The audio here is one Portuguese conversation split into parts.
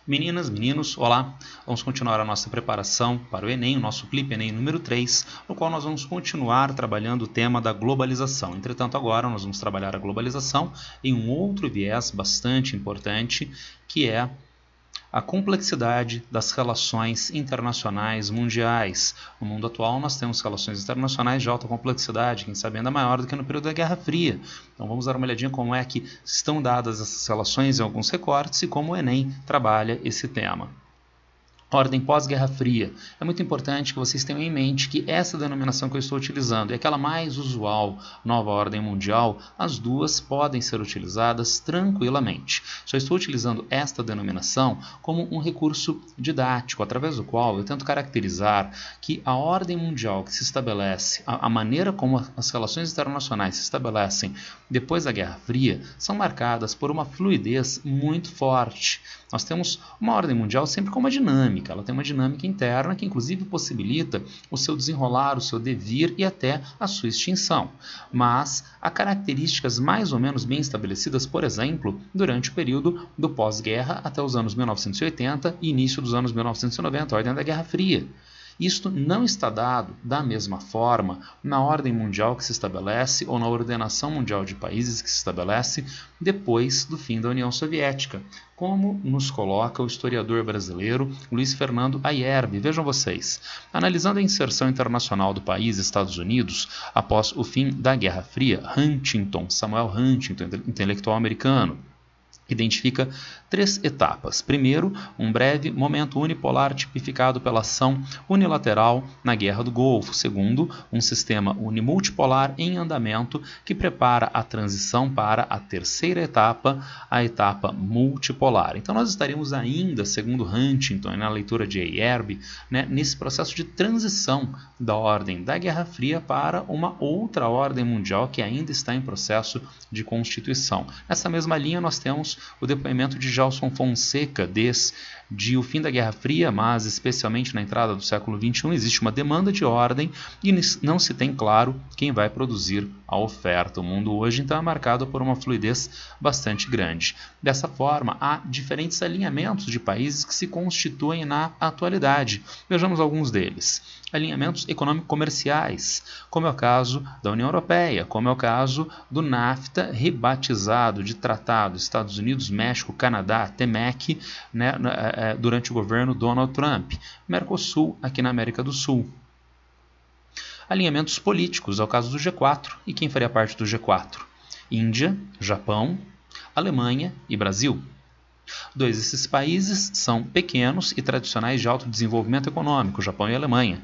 Meninas, meninos, olá! Vamos continuar a nossa preparação para o Enem, o nosso Clipe Enem número 3, no qual nós vamos continuar trabalhando o tema da globalização. Entretanto, agora nós vamos trabalhar a globalização em um outro viés bastante importante, que é a complexidade das relações internacionais mundiais. No mundo atual, nós temos relações internacionais de alta complexidade, quem sabe ainda maior do que no período da Guerra Fria. Então vamos dar uma olhadinha como é que estão dadas essas relações em alguns recortes e como o Enem trabalha esse tema. Ordem pós-Guerra Fria. É muito importante que vocês tenham em mente que essa denominação que eu estou utilizando é aquela mais usual, nova ordem mundial. As duas podem ser utilizadas tranquilamente. Só estou utilizando esta denominação como um recurso didático, através do qual eu tento caracterizar que a ordem mundial que se estabelece, a maneira como as relações internacionais se estabelecem depois da Guerra Fria, são marcadas por uma fluidez muito forte. Nós temos uma ordem mundial sempre com uma dinâmica, ela tem uma dinâmica interna que inclusive possibilita o seu desenrolar, o seu devir e até a sua extinção. Mas há características mais ou menos bem estabelecidas, por exemplo, durante o período do pós-guerra até os anos 1980 e início dos anos 1990, a ordem da Guerra Fria. Isto não está dado da mesma forma na ordem mundial que se estabelece ou na ordenação mundial de países que se estabelece depois do fim da União Soviética, como nos coloca o historiador brasileiro Luiz Fernando Ayerbe. Vejam vocês, analisando a inserção internacional do país Estados Unidos após o fim da Guerra Fria, Samuel Huntington, intelectual americano, identifica 3 etapas. Primeiro, um breve momento unipolar tipificado pela ação unilateral na Guerra do Golfo. Segundo, um sistema unimultipolar em andamento que prepara a transição para a terceira etapa, a etapa multipolar. Então nós estaremos ainda, segundo Huntington, na leitura de Ayerbe, nesse processo de transição da ordem da Guerra Fria para uma outra ordem mundial que ainda está em processo de constituição. Nessa mesma linha nós temos o depoimento de Gelson Fonseca desde o fim da Guerra Fria, mas especialmente na entrada do século XXI, existe uma demanda de ordem e não se tem claro quem vai produzir a oferta. O mundo hoje então é marcado por uma fluidez bastante grande. Dessa forma, há diferentes alinhamentos de países que se constituem na atualidade. Vejamos alguns deles. Alinhamentos econômico-comerciais, como é o caso da União Europeia, como é o caso do NAFTA, rebatizado de Tratado Estados Unidos, México, Canadá, TEMEC, durante o governo Donald Trump. Mercosul, aqui na América do Sul. Alinhamentos políticos, é o caso do G4. E quem faria parte do G4? Índia, Japão, Alemanha e Brasil. 2 desses países são pequenos e tradicionais de alto desenvolvimento econômico, Japão e Alemanha.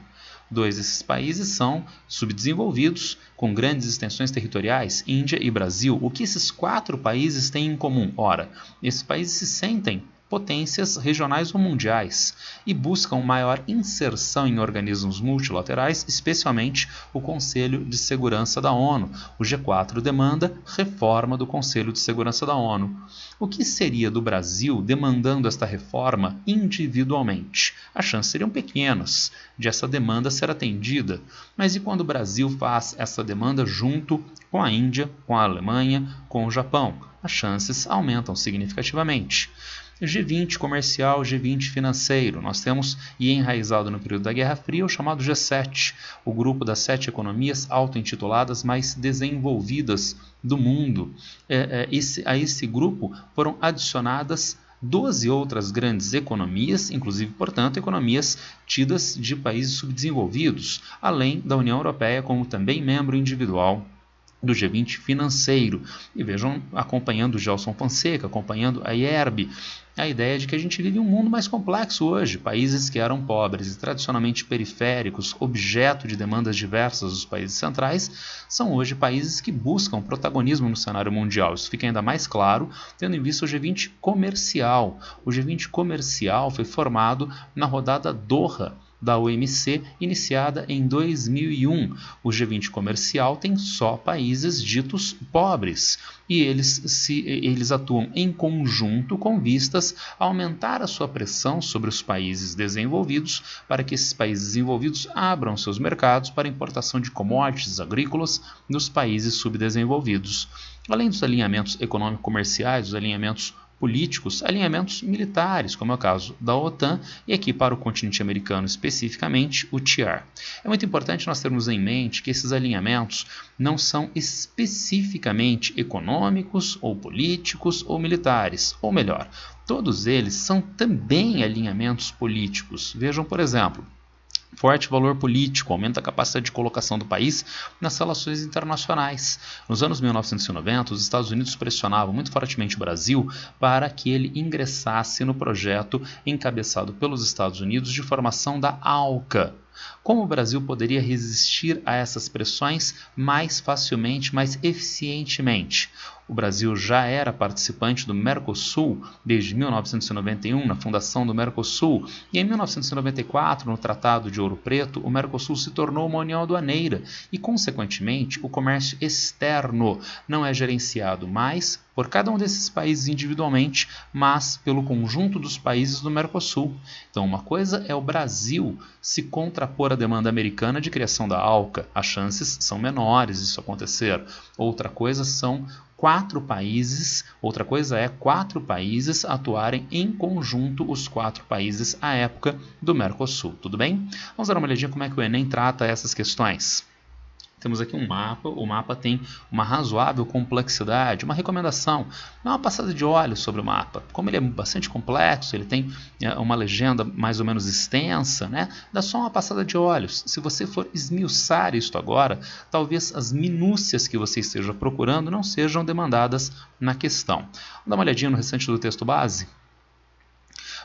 2 desses países são subdesenvolvidos, com grandes extensões territoriais, Índia e Brasil. O que esses 4 países têm em comum? Ora, esses países se sentem potências regionais ou mundiais e buscam maior inserção em organismos multilaterais, especialmente o Conselho de Segurança da ONU. O G4 demanda reforma do Conselho de Segurança da ONU. O que seria do Brasil demandando esta reforma individualmente? As chances seriam pequenas de essa demanda ser atendida, mas e quando o Brasil faz essa demanda junto com a Índia, com a Alemanha, com o Japão? As chances aumentam significativamente. G20 comercial, G20 financeiro. Nós temos, e enraizado no período da Guerra Fria, o chamado G7, o grupo das 7 economias auto-intituladas mais desenvolvidas do mundo. A esse grupo foram adicionadas 12 outras grandes economias, inclusive, portanto, economias tidas de países subdesenvolvidos, além da União Europeia como também membro individual do G20 financeiro. E vejam, acompanhando o Gelson Fonseca, acompanhando a Ayerbe, a ideia de que a gente vive um mundo mais complexo hoje. Países que eram pobres e tradicionalmente periféricos, objeto de demandas diversas dos países centrais, são hoje países que buscam protagonismo no cenário mundial. Isso fica ainda mais claro tendo em vista o G20 comercial. O G20 comercial foi formado na rodada Doha da OMC, iniciada em 2001. O G20 comercial tem só países ditos pobres e eles atuam em conjunto com vistas a aumentar a sua pressão sobre os países desenvolvidos para que esses países desenvolvidos abram seus mercados para importação de commodities agrícolas dos países subdesenvolvidos. Além dos alinhamentos econômico-comerciais, os alinhamentos políticos, alinhamentos militares, como é o caso da OTAN e aqui para o continente americano especificamente o TIAR. É muito importante nós termos em mente que esses alinhamentos não são especificamente econômicos ou políticos ou militares, ou melhor, todos eles são também alinhamentos políticos. Vejam, por exemplo, forte valor político, aumenta a capacidade de colocação do país nas relações internacionais. Nos anos 1990, os Estados Unidos pressionavam muito fortemente o Brasil para que ele ingressasse no projeto encabeçado pelos Estados Unidos de formação da ALCA. Como o Brasil poderia resistir a essas pressões mais facilmente, mais eficientemente? O Brasil já era participante do Mercosul desde 1991, na fundação do Mercosul, e em 1994, no Tratado de Ouro Preto, o Mercosul se tornou uma união aduaneira e, consequentemente, o comércio externo não é gerenciado mais por cada um desses países individualmente, mas pelo conjunto dos países do Mercosul. Então, uma coisa é o Brasil se contrapor à demanda americana de criação da ALCA. As chances são menores disso acontecer. Outra coisa é quatro países atuarem em conjunto, os 4 países à época do Mercosul. Tudo bem? Vamos dar uma olhadinha como é que o Enem trata essas questões. Temos aqui um mapa, o mapa tem uma razoável complexidade, uma recomendação, dá uma passada de olhos sobre o mapa. Como ele é bastante complexo, ele tem uma legenda mais ou menos extensa, né? Dá só uma passada de olhos. Se você for esmiuçar isto agora, talvez as minúcias que você esteja procurando não sejam demandadas na questão. Vamos dar uma olhadinha no restante do texto base?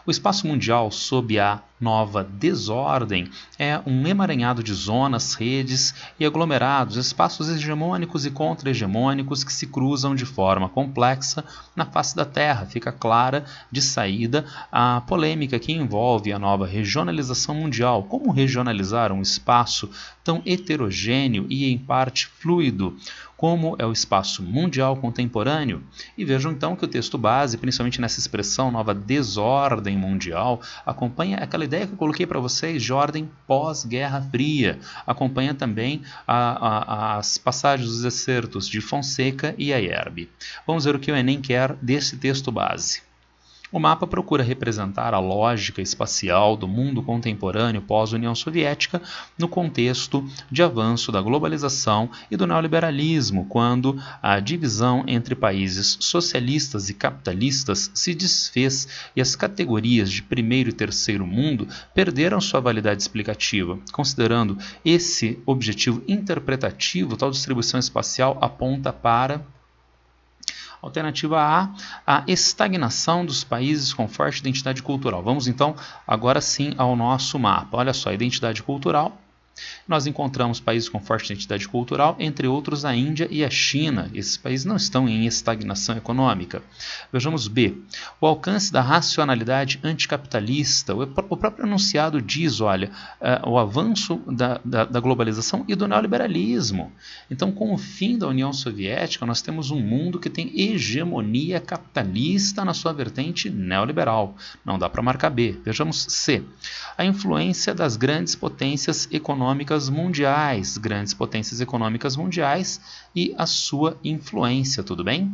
O espaço mundial sob a nova desordem é um emaranhado de zonas, redes e aglomerados, espaços hegemônicos e contra-hegemônicos que se cruzam de forma complexa na face da Terra. Fica clara de saída a polêmica que envolve a nova regionalização mundial. Como regionalizar um espaço tão heterogêneo e em parte fluido como é o espaço mundial contemporâneo? E vejam então que o texto base, principalmente nessa expressão nova desordem mundial, acompanha aquela ideia que eu coloquei para vocês de ordem pós-Guerra Fria. Acompanha também as passagens dos excertos de Fonseca e Ayerbe. Vamos ver o que o Enem quer desse texto base. O mapa procura representar a lógica espacial do mundo contemporâneo pós-União Soviética no contexto de avanço da globalização e do neoliberalismo, quando a divisão entre países socialistas e capitalistas se desfez e as categorias de primeiro e terceiro mundo perderam sua validade explicativa. Considerando esse objetivo interpretativo, tal distribuição espacial aponta para alternativa a estagnação dos países com forte identidade cultural. Vamos então agora sim ao nosso mapa. Olha só, identidade cultural. Nós encontramos países com forte identidade cultural, entre outros a Índia e a China. Esses países não estão em estagnação econômica. Vejamos B. O alcance da racionalidade anticapitalista. O próprio enunciado diz, olha, o avanço da globalização e do neoliberalismo. Então, com o fim da União Soviética, nós temos um mundo que tem hegemonia capitalista na sua vertente neoliberal. Não dá para marcar B. Vejamos C. A influência das grandes potências econômicas mundiais, e a sua influência, tudo bem?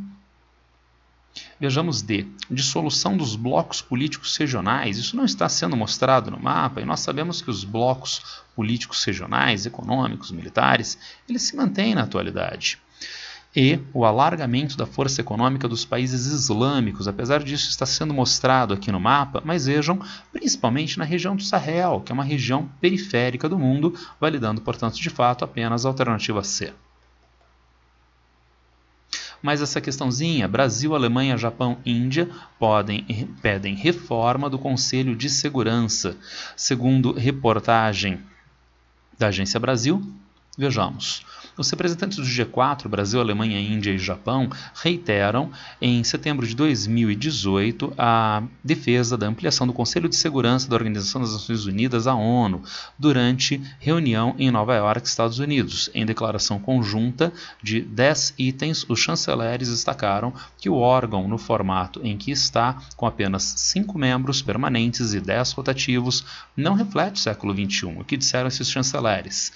Vejamos D. Dissolução dos blocos políticos regionais. Isso não está sendo mostrado no mapa e nós sabemos que os blocos políticos regionais, econômicos, militares, eles se mantêm na atualidade. E o alargamento da força econômica dos países islâmicos, apesar disso está sendo mostrado aqui no mapa, mas vejam, principalmente na região do Sahel, que é uma região periférica do mundo, validando, portanto, de fato, apenas a alternativa C. Mas essa questãozinha, Brasil, Alemanha, Japão, Índia, pedem reforma do Conselho de Segurança. Segundo reportagem da Agência Brasil, vejamos. Os representantes do G4, Brasil, Alemanha, Índia e Japão, reiteram em setembro de 2018 a defesa da ampliação do Conselho de Segurança da Organização das Nações Unidas, a ONU, durante reunião em Nova York, Estados Unidos. Em declaração conjunta de 10 itens, os chanceleres destacaram que o órgão, no formato em que está, com apenas 5 membros permanentes e 10 rotativos, não reflete o século XXI. O que disseram esses chanceleres?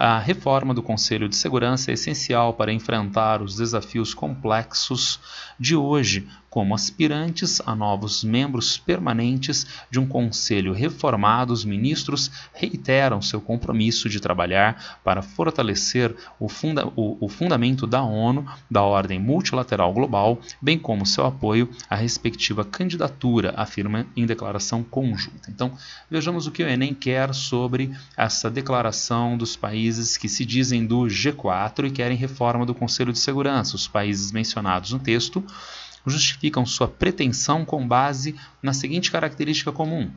A reforma do Conselho de Segurança é essencial para enfrentar os desafios complexos de hoje, Como aspirantes a novos membros permanentes de um conselho reformado, os ministros reiteram seu compromisso de trabalhar para fortalecer o fundamento da ONU, da ordem multilateral global, bem como seu apoio à respectiva candidatura, afirma em declaração conjunta. Então, vejamos o que o Enem quer sobre essa declaração dos países que se dizem do G4 e querem reforma do Conselho de Segurança. Os países mencionados no texto justificam sua pretensão com base na seguinte característica comum: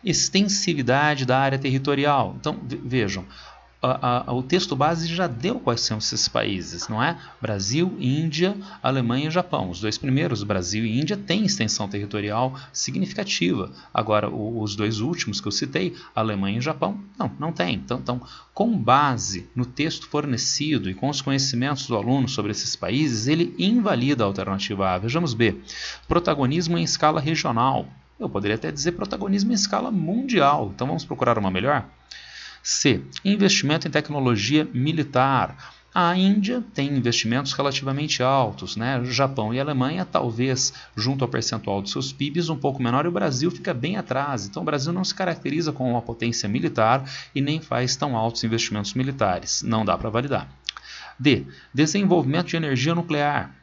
extensividade da área territorial. Então, vejam, o texto base já deu quais são esses países, não é? Brasil, Índia, Alemanha e Japão. Os dois primeiros, Brasil e Índia, têm extensão territorial significativa. Agora, os dois últimos que eu citei, Alemanha e Japão, não tem. Então, com base no texto fornecido e com os conhecimentos do aluno sobre esses países, ele invalida a alternativa A. Vejamos B. Protagonismo em escala regional. Eu poderia até dizer protagonismo em escala mundial. Então, vamos procurar uma melhor? C. Investimento em tecnologia militar. A Índia tem investimentos relativamente altos, né? Japão e Alemanha, talvez, junto ao percentual dos seus PIBs, um pouco menor, e o Brasil fica bem atrás. Então, o Brasil não se caracteriza como uma potência militar e nem faz tão altos investimentos militares. Não dá para validar. D. Desenvolvimento de energia nuclear.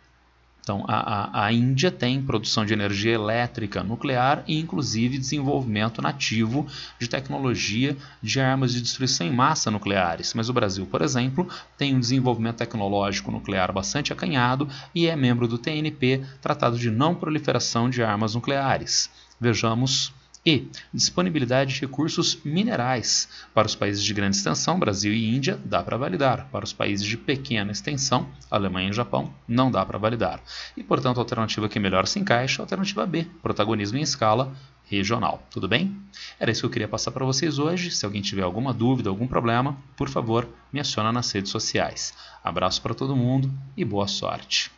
Então, a Índia tem produção de energia elétrica nuclear e, inclusive, desenvolvimento nativo de tecnologia de armas de destruição em massa nucleares. Mas o Brasil, por exemplo, tem um desenvolvimento tecnológico nuclear bastante acanhado e é membro do TNP, Tratado de Não Proliferação de Armas Nucleares. Vejamos. E. Disponibilidade de recursos minerais. Para os países de grande extensão, Brasil e Índia, dá para validar. Para os países de pequena extensão, Alemanha e Japão, não dá para validar. E, portanto, a alternativa que melhor se encaixa é a alternativa B, protagonismo em escala regional. Tudo bem? Era isso que eu queria passar para vocês hoje. Se alguém tiver alguma dúvida, algum problema, por favor, me aciona nas redes sociais. Abraço para todo mundo e boa sorte.